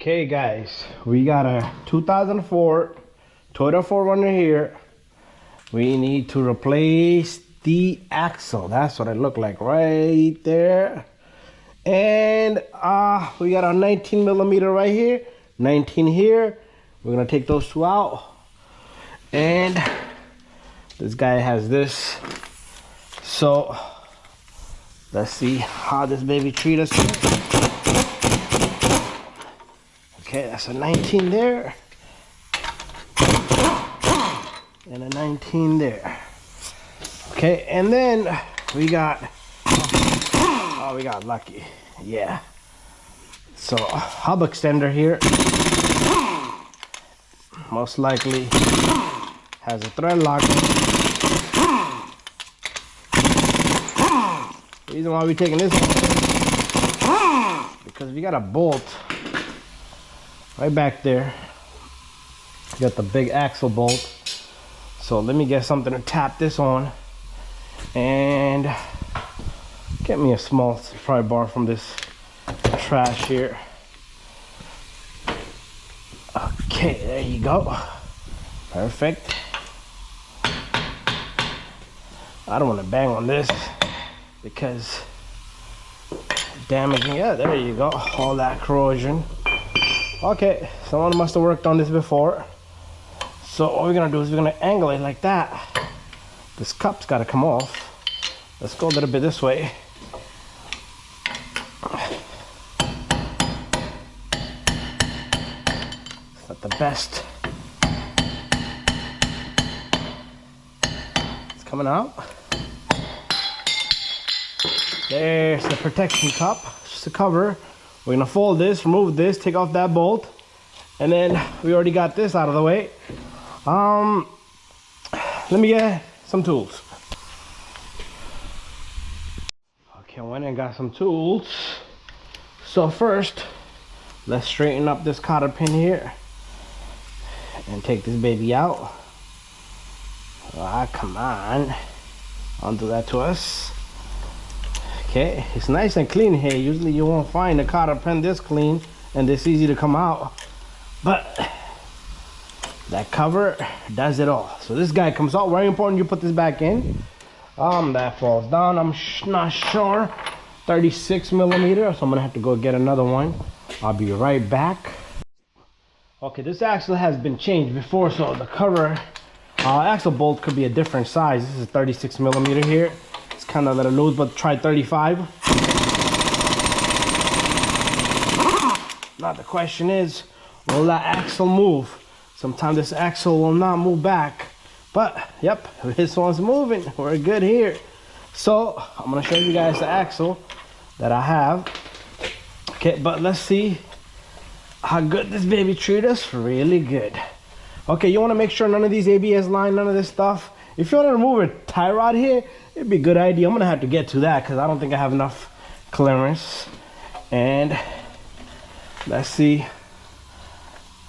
Okay guys, we got a 2004 Toyota 4Runner here. We need to replace the axle. That's what it looked like right there. And we got a 19 millimeter right here, 19 here. We're gonna take those two out. And this guy has this. So let's see how this baby treats us. Okay, that's a 19 there. And a 19 there. Okay, and then we got, oh, we got lucky. Yeah. So, hub extender here. Most likely has a thread lock. The reason why we're taking this because we got a bolt right back there. We got the big axle bolt. So let me get something to tap this on and get me a small pry bar from this trash here. Okay, there you go. Perfect. I don't want to bang on this because damaging. Yeah, there you go. All that corrosion. Okay, someone must have worked on this before. So what we're gonna do is we're gonna angle it like that. This cup's gotta come off. Let's go a little bit this way. It's not the best. It's coming out. There's the protection cup, just a cover. We're gonna fold this, remove this, take off that bolt, and then we already got this out of the way. Let me get some tools. Okay, I went and got some tools. So first, let's straighten up this cotter pin here and take this baby out. Ah, come on. Undo that to us. Okay, it's nice and clean here. Usually you won't find a cotter pin this clean and this easy to come out. But that cover does it all. So this guy comes out. Very important you put this back in. That falls down. I'm not sure. 36 millimeter. So I'm gonna have to go get another one. I'll be right back. Okay, this axle has been changed before, so the cover axle bolt could be a different size. This is 36 millimeter here. It's kind of a little loose, but try 35. Now the question is, will that axle move? Sometimes this axle will not move back, but yep, this one's moving. We're good here. So I'm gonna show you guys the axle that I have. Okay, but let's see how good this baby treats us. Really good. Okay, you want to make sure none of these ABS line, none of this stuff. If you want to remove a tie rod here, it'd be a good idea. I'm gonna have to get to that because I don't think I have enough clearance. And let's see.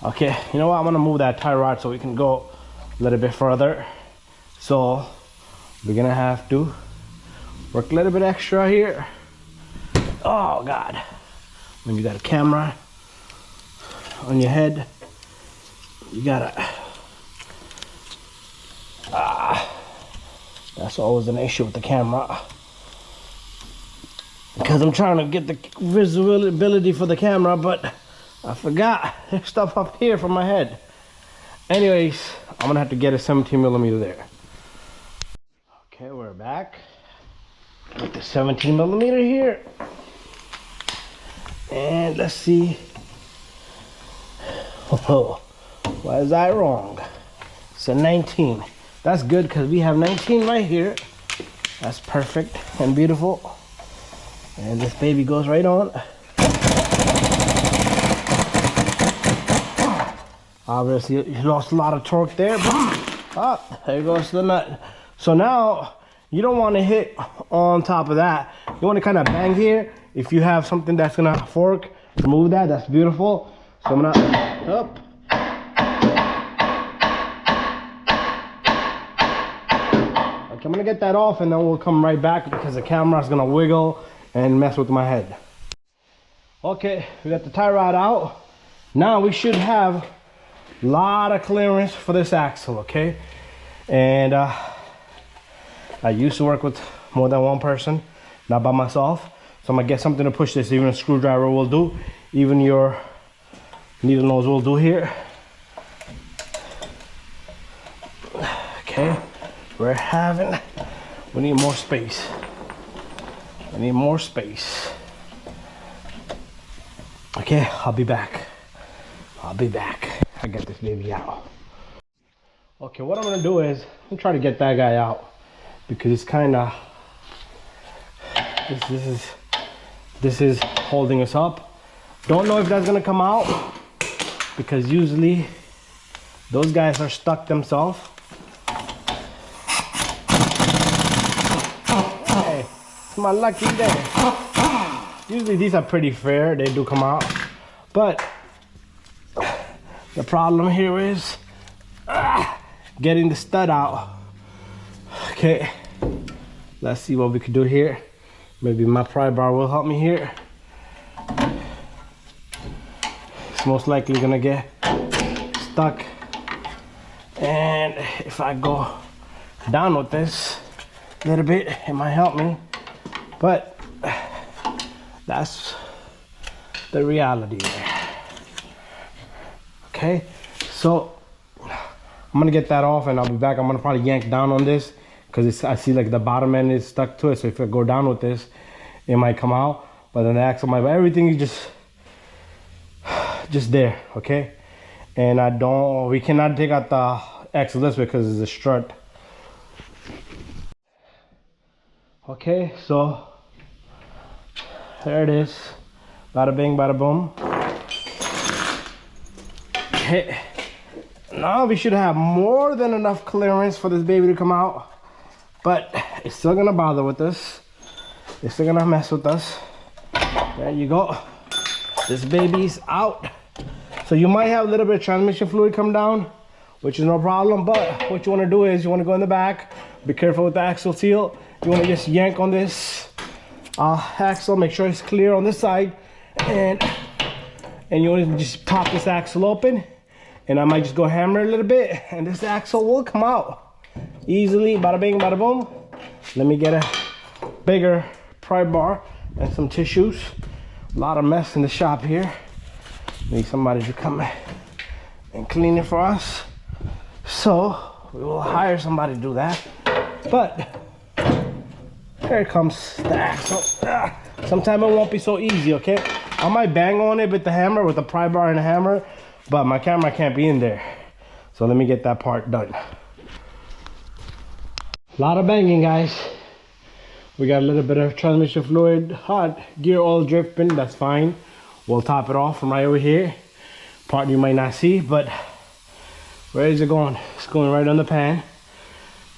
Okay, you know what? I'm gonna move that tie rod so we can go a little bit further. So we're gonna have to work a little bit extra here. Oh God, when you got a camera on your head, you gotta that's always an issue with the camera because I'm trying to get the visibility for the camera, but I forgot there's stuff up here from my head. Anyways, I'm gonna have to get a 17 millimeter there. Okay, we're back with the 17 millimeter here. And let's see. Oh, why is I wrong? It's a 19. That's good because we have 19 right here. That's perfect and beautiful. And this baby goes right on. Obviously, you lost a lot of torque there, but there goes the nut. So now, you don't want to hit on top of that. You want to kind of bang here. If you have something that's going to fork, remove that. That's beautiful. So I'm going to, up. Okay, I'm going to get that off and then we'll come right back because the camera is going to wiggle and mess with my head. Okay, we got the tie rod out. Now we should have a lot of clearance for this axle, okay? And I used to work with more than one person, not by myself. So I'm gonna get something to push this. Even a screwdriver will do. Even your needle nose will do here. Okay, we need more space. I need more space. Okay, I'll be back. I get this baby out. Okay, what I'm gonna do is I'm trying to get that guy out because it's kind of this is holding us up. Don't know if that's gonna come out because usually those guys are stuck themselves. Hey, it's my lucky day. Usually these are pretty fair, they do come out, but the problem here is getting the stud out. Okay, let's see what we could do here. Maybe my pry bar will help me here. It's most likely gonna get stuck, and if I go down with this a little bit, it might help me, but that's the reality there. Okay, so I'm gonna get that off and I'll be back. I'm gonna probably yank down on this because I see like the bottom end is stuck to it. So if I go down with this, it might come out, but then the axle might, everything is just there, okay? And we cannot take out the axle this way because it's a strut. Okay, so there it is. Bada bing, bada boom. Okay. Now we should have more than enough clearance for this baby to come out, but it's still gonna bother with us. It's still gonna mess with us. There you go. This baby's out. So you might have a little bit of transmission fluid come down, which is no problem, but what you wanna do is you wanna go in the back, be careful with the axle seal. You wanna just yank on this axle, make sure it's clear on this side, and you wanna just pop this axle open, and I might just go hammer a little bit, and this axle will come out easily. Bada bing, bada boom. Let me get a bigger pry bar and some tissues. A lot of mess in the shop here. Need somebody to come and clean it for us. So we will hire somebody to do that. But here comes the axle. Sometimes it won't be so easy, okay? I might bang on it with the hammer, with the pry bar and the hammer, but my camera can't be in there. So let me get that part done. A lot of banging, guys. We got a little bit of transmission fluid, hot gear oil dripping, that's fine. We'll top it off from right over here. Part you might not see, but where is it going? It's going right on the pan.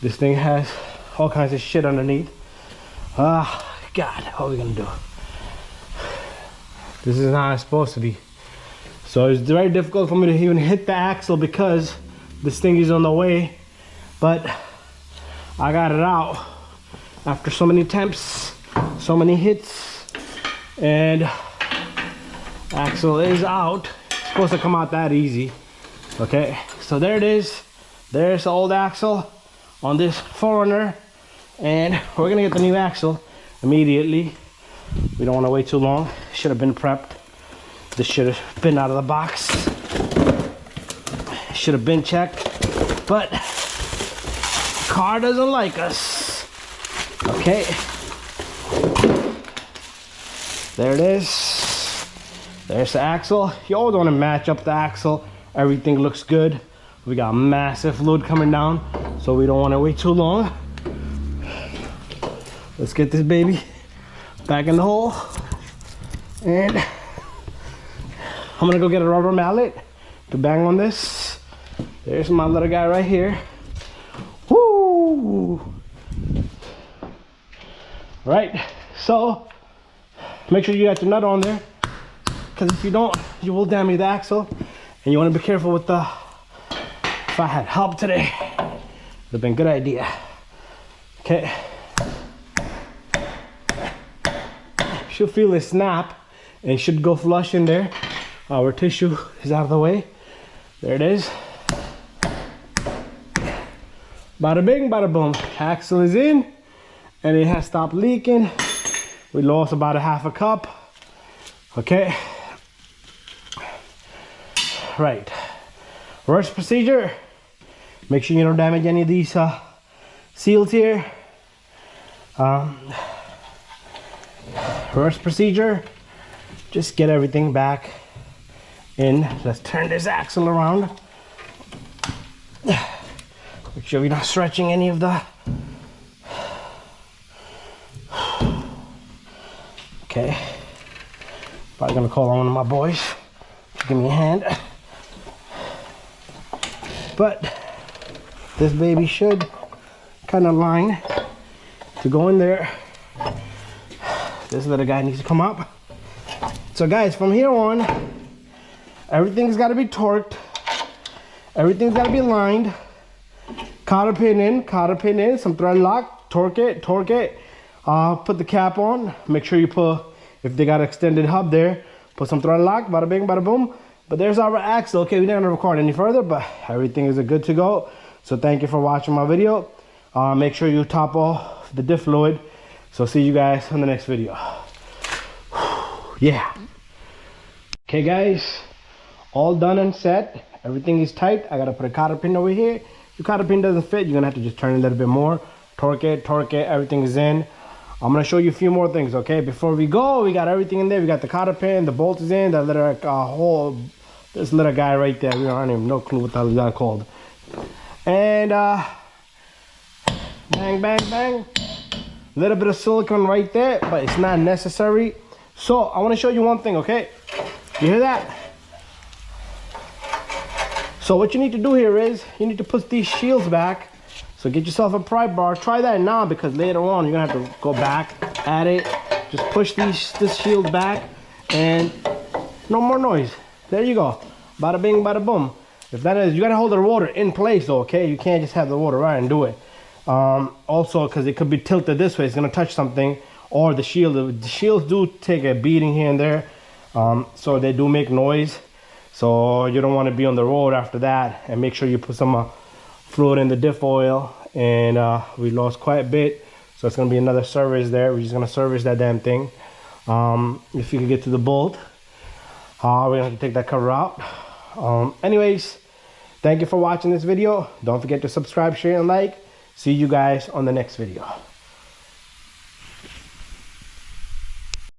This thing has all kinds of shit underneath. God, what are we gonna do? This is not how it's supposed to be. So it's very difficult for me to even hit the axle because this thing is on the way, but I got it out after so many attempts, so many hits, and axle is out. It's supposed to come out that easy. Okay, so there it is. There's the old axle on this 4Runner, and we're gonna get the new axle immediately. We don't want to wait too long. Should have been prepped. This should have been out of the box. Should have been checked, but car doesn't like us. Okay, there it is. There's the axle. You always want to match up the axle. Everything looks good. We got massive fluid coming down, so we don't want to wait too long. Let's get this baby back in the hole, and I'm gonna go get a rubber mallet to bang on this. There's my little guy right here. Woo! Right, so make sure you got your nut on there, because if you don't, you will damage the axle, and you want to be careful with the. If I had help today, would have been a good idea. Okay. Should feel it snap and should go flush in there. our tissue is out of the way. There it is. Bada bing, bada boom. Axle is in and it has stopped leaking. We lost about a half a cup. Okay. Right. Worst procedure. Make sure you don't damage any of these seals here. Worst procedure. Just get everything back in. Let's turn this axle around. Make sure we're not stretching any of the. Okay. Probably gonna call on one of my boys to give me a hand. But this baby should kind of line to go in there. This little guy needs to come up. So guys, from here on, everything's got to be torqued. Everything's got to be lined. Cotter pin in, some thread lock, torque it. Put the cap on. Make sure you put, if they got an extended hub there, put some thread lock, bada bing, bada boom. But there's our axle. Okay, we're not gonna record any further, but everything is good to go. So thank you for watching my video. Make sure you top off the diff fluid. So see you guys on the next video. Yeah. Okay guys, all done and set. Everything is tight. I gotta put a cotter pin over here. If your cotter pin doesn't fit, you're gonna have to just turn it a little bit more. Torque it, everything is in. I'm gonna show you a few more things, okay? Before we go, we got everything in there. We got the cotter pin, the bolt is in, that little hole, this little guy right there. We don't even no clue what the hell is that called. And bang, bang, bang. A little bit of silicone right there, but it's not necessary. So I wanna show you one thing, okay? You hear that? So what you need to do here is, you need to put these shields back. So get yourself a pry bar. Try that now because later on you're gonna have to go back at it. Just push this shield back and no more noise. There you go. Bada bing, bada boom. If that is, you gotta hold the rotor in place though, okay? You can't just have the rotor right and do it. Also, because it could be tilted this way, it's gonna touch something, or the shields do take a beating here and there. So they do make noise. So you don't want to be on the road after that. And make sure you put some fluid in the diff oil. And we lost quite a bit, so it's gonna be another service there. We're just gonna service that damn thing. If you can get to the bolt, we're gonna have to take that cover out. Anyways, thank you for watching this video. Don't forget to subscribe, share, and like. See you guys on the next video.